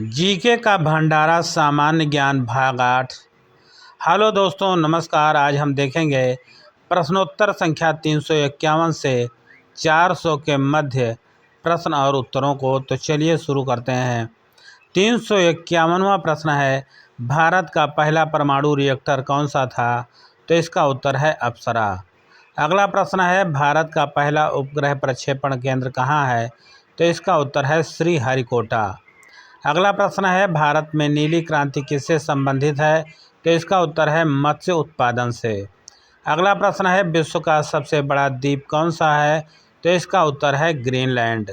GK का भंडारा सामान्य ज्ञान भाग 8। हेलो दोस्तों, नमस्कार। आज हम देखेंगे प्रश्नोत्तर संख्या 351 से 400 के मध्य प्रश्न और उत्तरों को। तो चलिए शुरू करते हैं। 351वां प्रश्न है, भारत का पहला परमाणु रिएक्टर कौन सा था? तो इसका उत्तर है अप्सरा। अगला प्रश्न है, भारत का पहला उपग्रह प्रक्षेपण केंद्र कहाँ है? तो इसका उत्तर है श्रीहरिकोटा। अगला प्रश्न है, भारत में नीली क्रांति किससे संबंधित है? तो इसका उत्तर है मत्स्य उत्पादन से। अगला प्रश्न है, विश्व का सबसे बड़ा द्वीप कौन सा है? तो इसका उत्तर है ग्रीनलैंड।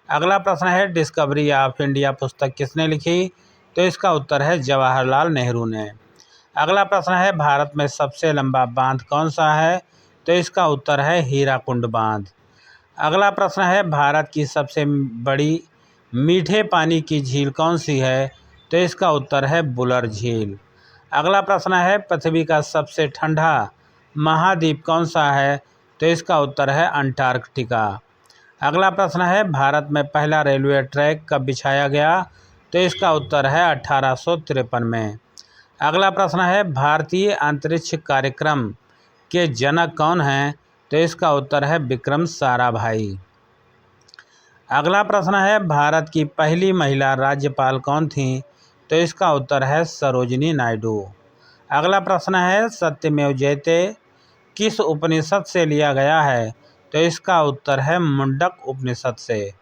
अगला प्रश्न है, डिस्कवरी ऑफ इंडिया पुस्तक किसने लिखी? तो इसका उत्तर है जवाहरलाल नेहरू ने। अगला प्रश्न है, भारत में सबसे लंबा बांध कौन सा है? तो इसका उत्तर है हीराकुंड बांध। अगला प्रश्न है, भारत की सबसे बड़ी मीठे पानी की झील कौन सी है? तो इसका उत्तर है बुलर झील। अगला प्रश्न है, पृथ्वी का सबसे ठंडा महाद्वीप कौन सा है? तो इसका उत्तर है अंटार्कटिका। अगला प्रश्न है, भारत में पहला रेलवे ट्रैक कब बिछाया गया? तो इसका उत्तर है 1853 में। अगला प्रश्न है, भारतीय अंतरिक्ष कार्यक्रम के जनक कौन हैं? तो इसका उत्तर है विक्रम साराभाई। अगला प्रश्न है, भारत की पहली महिला राज्यपाल कौन थी? तो इसका उत्तर है सरोजिनी नायडू। अगला प्रश्न है, सत्यमेव जयते किस उपनिषद से लिया गया है? तो इसका उत्तर है मुंडक उपनिषद से।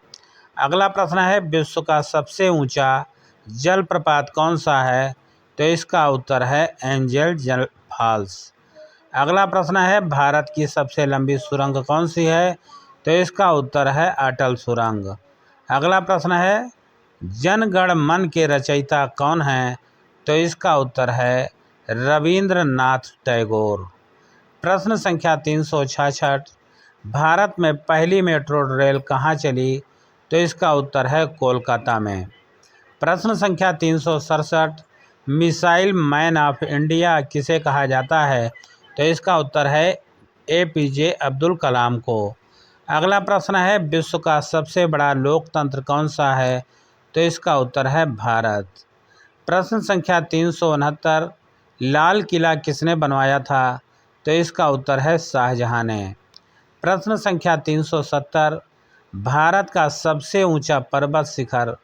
अगला प्रश्न है, विश्व का सबसे ऊंचा जलप्रपात कौन सा है? तो इसका उत्तर है एंजल जल फॉल्स। अगला प्रश्न है, भारत की सबसे लंबी सुरंग कौन सी है? तो इसका उत्तर है अटल सुरंग। अगला प्रश्न है, जन गण मन के रचयिता कौन हैं? तो इसका उत्तर है रविंद्रनाथ टैगोर। प्रश्न संख्या 366, भारत में पहली मेट्रो रेल कहाँ चली? तो इसका उत्तर है कोलकाता में। प्रश्न संख्या 367, मिसाइल मैन ऑफ इंडिया किसे कहा जाता है? तो इसका उत्तर है APJ अब्दुल कलाम को। अगला प्रश्न है, विश्व का सबसे बड़ा लोकतंत्र कौन सा है? तो इसका उत्तर है भारत। प्रश्न संख्या 369, लाल किला किसने बनवाया था? तो इसका उत्तर है शाहजहां ने। प्रश्न संख्या 370, भारत का सबसे ऊंचा पर्वत शिखर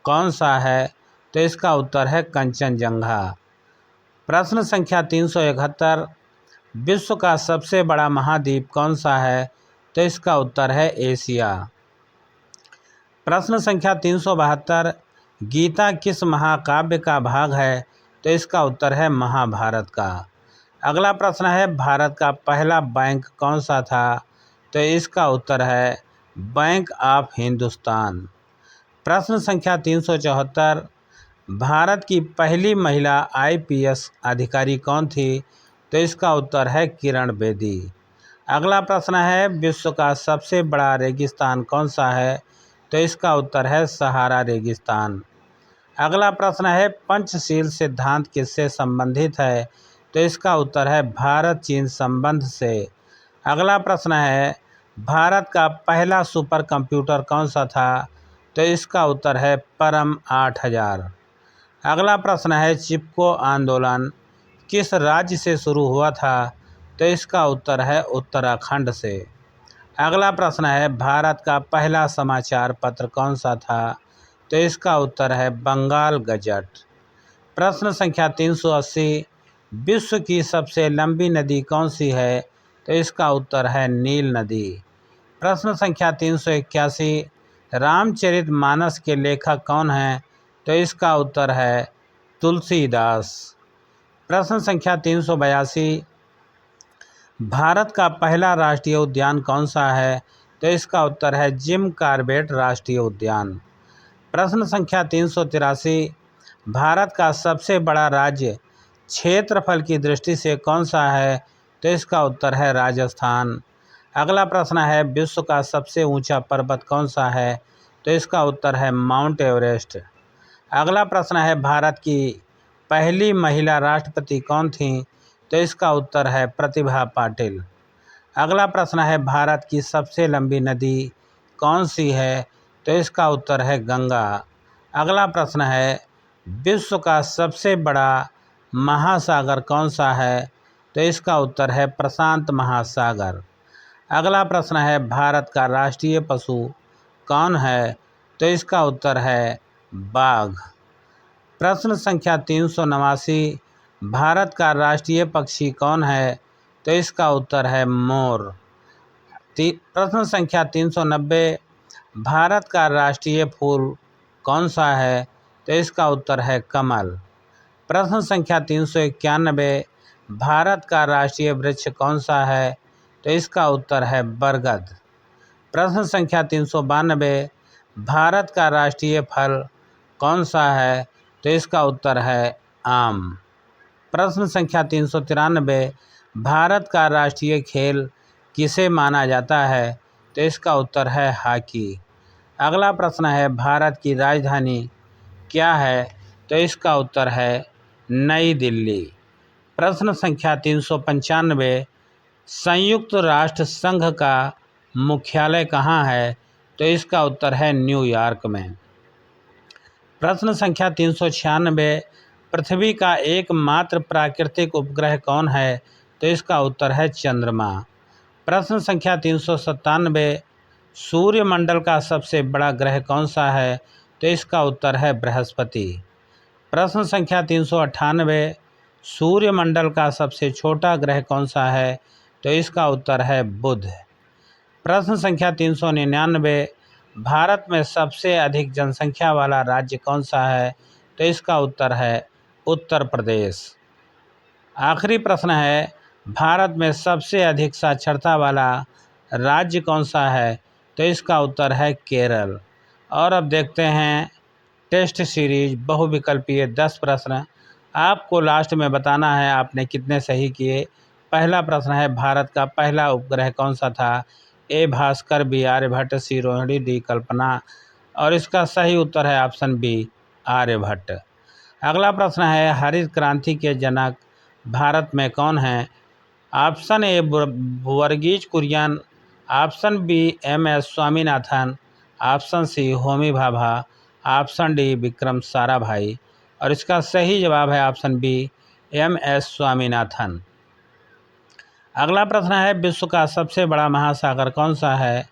कौन सा है? तो इसका उत्तर है कंचनजंगा। प्रश्न संख्या 371, विश्व का सबसे बड़ा महाद्वीप कौन सा है? तो इसका उत्तर है एशिया। प्रश्न संख्या 372, गीता किस महाकाव्य का भाग है? तो इसका उत्तर है महाभारत का। अगला प्रश्न है, भारत का पहला बैंक कौन सा था? तो इसका उत्तर है बैंक ऑफ हिंदुस्तान। प्रश्न संख्या 374, भारत की पहली महिला IPS अधिकारी कौन थी? तो इसका उत्तर है किरण बेदी। अगला प्रश्न है, विश्व का सबसे बड़ा रेगिस्तान कौन सा है? तो इसका उत्तर है सहारा रेगिस्तान। अगला प्रश्न है, पंचशील सिद्धांत किससे संबंधित है? तो इसका उत्तर है भारत चीन संबंध से। अगला प्रश्न है, भारत का पहला सुपर कंप्यूटर कौन सा था? तो इसका उत्तर है परम 8000। अगला प्रश्न है, चिपको आंदोलन किस राज्य से शुरू हुआ था? तो इसका उत्तर है उत्तराखंड से। अगला प्रश्न है, भारत का पहला समाचार पत्र कौन सा था? तो इसका उत्तर है बंगाल गजट। प्रश्न संख्या 380, विश्व की सबसे लंबी नदी कौन सी है? तो इसका उत्तर है नील नदी। प्रश्न संख्या 381, रामचरितमानस के लेखक कौन हैं? तो इसका उत्तर है तुलसीदास। प्रश्न संख्या 382, भारत का पहला राष्ट्रीय उद्यान कौन सा है? तो इसका उत्तर है जिम कॉर्बेट राष्ट्रीय उद्यान। प्रश्न संख्या 383, भारत का सबसे बड़ा राज्य क्षेत्रफल की दृष्टि से कौन सा है? तो इसका उत्तर है राजस्थान। अगला प्रश्न है, विश्व का सबसे ऊंचा पर्वत कौन सा है? तो इसका उत्तर है माउंट एवरेस्ट। अगला प्रश्न है, भारत की पहली महिला राष्ट्रपति कौन थी? तो इसका उत्तर है प्रतिभा पाटिल। अगला प्रश्न है, भारत की सबसे लंबी नदी कौन सी है? तो इसका उत्तर है गंगा। अगला प्रश्न है, विश्व का सबसे बड़ा महासागर कौन सा है? तो इसका उत्तर है प्रशांत महासागर। अगला प्रश्न है, भारत का राष्ट्रीय पशु कौन है? तो इसका उत्तर है बाघ। प्रश्न संख्या 389, भारत का राष्ट्रीय पक्षी कौन है? तो इसका उत्तर है मोर। प्रश्न संख्या 390, भारत का राष्ट्रीय फूल कौन सा है? तो इसका उत्तर है कमल। प्रश्न संख्या 391, भारत का राष्ट्रीय वृक्ष कौन सा है? तो इसका उत्तर है बरगद। प्रश्न संख्या 392, भारत का राष्ट्रीय फल कौन सा है? तो इसका उत्तर है आम। प्रश्न संख्या 393, भारत का राष्ट्रीय खेल किसे माना जाता है? तो इसका उत्तर है हॉकी। अगला प्रश्न है, भारत की राजधानी क्या है? तो इसका उत्तर है नई दिल्ली। प्रश्न संख्या 395, संयुक्त राष्ट्र संघ का मुख्यालय कहाँ है? तो इसका उत्तर है न्यूयॉर्क में। प्रश्न संख्या 396, पृथ्वी का एकमात्र प्राकृतिक उपग्रह कौन है? तो इसका उत्तर है चंद्रमा। प्रश्न संख्या 397, सूर्यमंडल का सबसे बड़ा ग्रह कौन सा है? तो इसका उत्तर है बृहस्पति। प्रश्न संख्या 398, सूर्यमंडल का सबसे छोटा ग्रह कौन सा है? तो इसका उत्तर है बुध। प्रश्न संख्या 399, भारत में सबसे अधिक जनसंख्या वाला राज्य कौन सा है? तो इसका उत्तर है उत्तर प्रदेश। आखिरी प्रश्न है, भारत में सबसे अधिक साक्षरता वाला राज्य कौन सा है? तो इसका उत्तर है केरल। और अब देखते हैं टेस्ट सीरीज बहुविकल्पीय 10 प्रश्न। आपको लास्ट में बताना है आपने कितने सही किए। पहला प्रश्न है, भारत का पहला उपग्रह कौन सा था? ए भास्कर, बी आर्यभट्ट, सी रोहिणी, डी कल्पना। और इसका सही उत्तर है ऑप्शन बी आर्यभट्ट। अगला प्रश्न है, हरित क्रांति के जनक भारत में कौन है? Option A Verghese Kurien, option B M S. Swaminathan, option C Homi Bhabha, option D Vikram Sarabhai. और इसका सही जवाब है ऑप्शन बी एम.एस. स्वामीनाथन। अगला प्रश्न है, विश्व का सबसे बड़ा महासागर कौन सा है?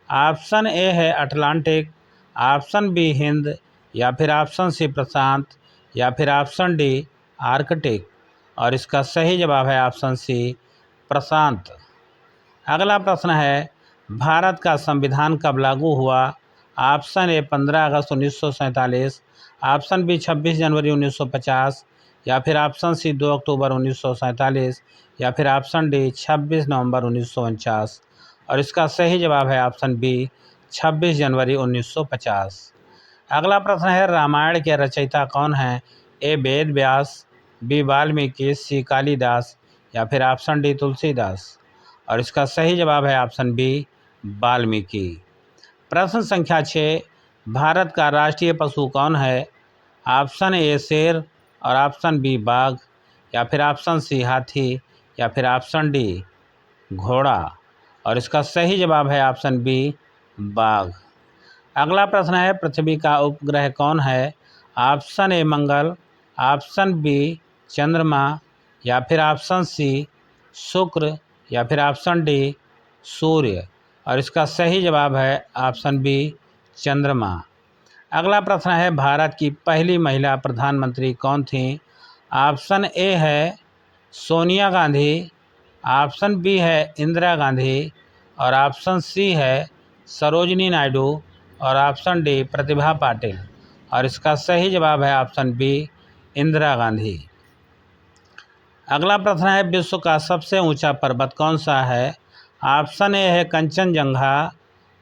ऑप्शन ए है अटलांटिक, ऑप्शन बी हिंद, या फिर ऑप्शन सी प्रशांत, या फिर ऑप्शन डी आर्कटिक। और इसका सही जवाब है ऑप्शन सी प्रशांत। अगला प्रश्न है, भारत का संविधान कब लागू हुआ? ऑप्शन ए 15 अगस्त 1947, ऑप्शन बी 26 जनवरी 1950, या फिर ऑप्शन सी 2 अक्टूबर 1947, या फिर ऑप्शन डी 26 नवंबर 1949। और इसका सही जवाब है ऑप्शन बी 26 जनवरी 1950। अगला प्रश्न है, रामायण के रचयिता कौन हैं? ए वेद व्यास, बी वाल्मीकि, सी कालिदास, या फिर ऑप्शन डी तुलसीदास। और इसका सही जवाब है ऑप्शन बी वाल्मीकि। प्रश्न संख्या 6, भारत का राष्ट्रीय पशु कौन है? ऑप्शन ए शेर, और ऑप्शन बी बाघ, या फिर ऑप्शन सी हाथी, या फिर ऑप्शन डी घोड़ा। और इसका सही जवाब है ऑप्शन बी बाघ। अगला प्रश्न है, पृथ्वी का उपग्रह कौन है? Option A Mangal, option B चंद्रमा, या फिर ऑप्शन सी शुक्र, या फिर ऑप्शन डी सूर्य। और इसका सही जवाब है ऑप्शन बी चंद्रमा। अगला प्रश्न है, भारत की पहली महिला प्रधानमंत्री कौन थी? ऑप्शन ए है सोनिया गांधी, ऑप्शन बी है इंदिरा गांधी, और ऑप्शन सी है सरोजिनी नायडू, और ऑप्शन डी प्रतिभा पाटिल। और इसका सही जवाब है ऑप्शन बी इंदिरा गांधी। अगला प्रश्न है, विश्व का सबसे ऊंचा पर्वत कौन सा है? ऑप्शन ए है कंचनजंगा,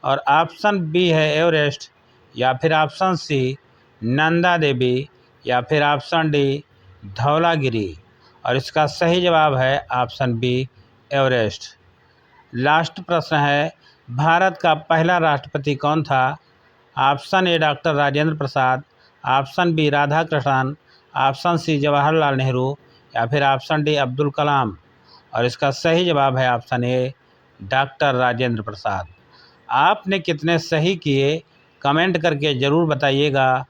और ऑप्शन बी है एवरेस्ट, या फिर ऑप्शन सी नंदा देवी, या फिर ऑप्शन डी धौलागिरी। और इसका सही जवाब है ऑप्शन बी एवरेस्ट। लास्ट प्रश्न है, भारत का पहला राष्ट्रपति कौन था? Option A doctor Rajendra Prasad, option B Radhakrishnan, option C Jawaharlal Nehru, या फिर ऑप्शन डी अब्दुल कलाम। और इसका सही जवाब है ऑप्शन ए डॉक्टर राजेंद्र प्रसाद। आपने कितने सही किए कमेंट करके ज़रूर बताइएगा।